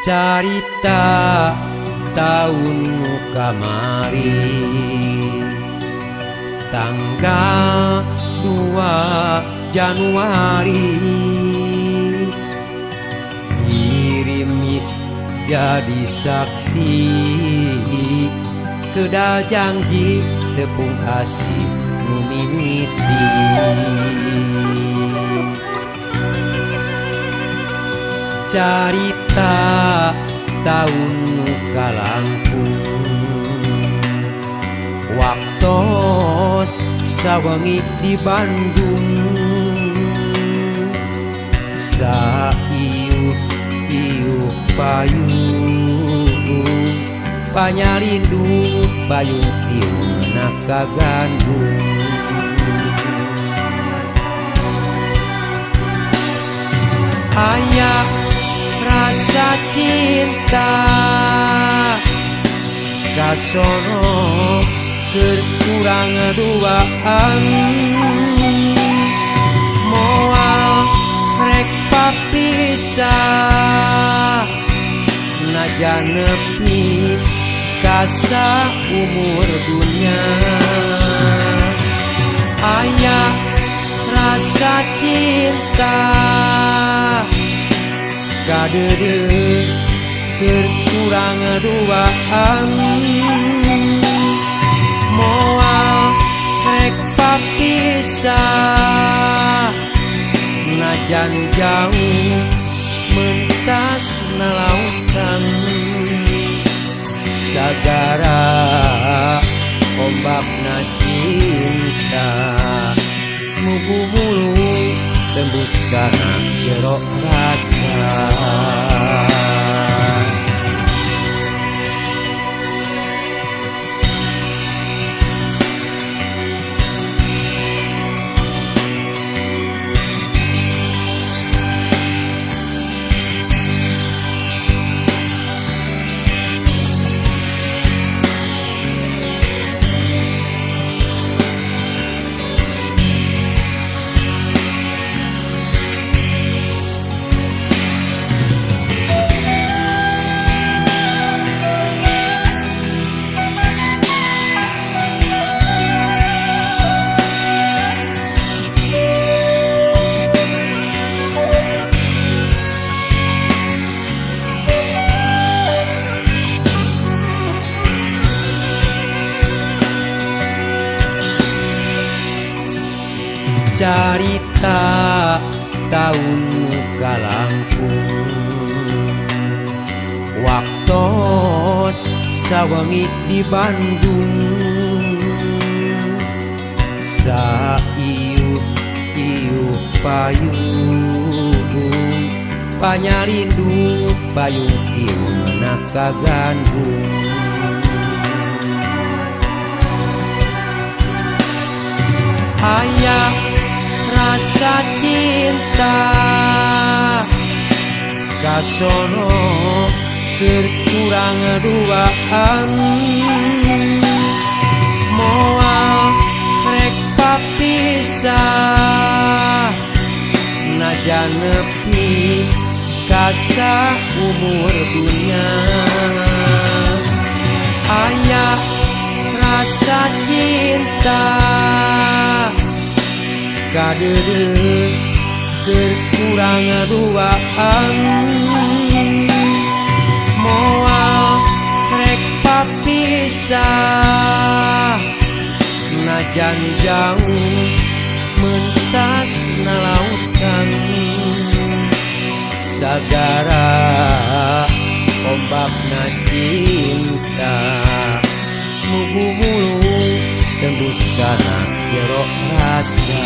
Carita tahun kamari tanggal 2 Januari dirimis jadi saksi kedah janji tepung asih nu mimiti carita tahun kalangkung waktos sawengi di Bandung saiuh payung panyarindu payung tiung naka gandung aya rasa cinta kasono kurang duaan moal rek papisah najan nepi kasa umur dunia aya rasa cinta kadede kurang duaan moal rek papisah najan jauh mentas nalautan sagara ombakna cinta mugu mulu tembus kana jero rasa carita tahun kalangkung waktos sawengi di Bandung saiuh payung panyarindu payung tiung naka gandung aya rasa cinta kasono kurang duaan moal rek papisah najan nepi kasa umur dunia aya rasa cinta kadede kurang duaan moal rek papisah najan jauh mentas nalautan sagara ombakna cinta mugu mulu tembus kana jero rasa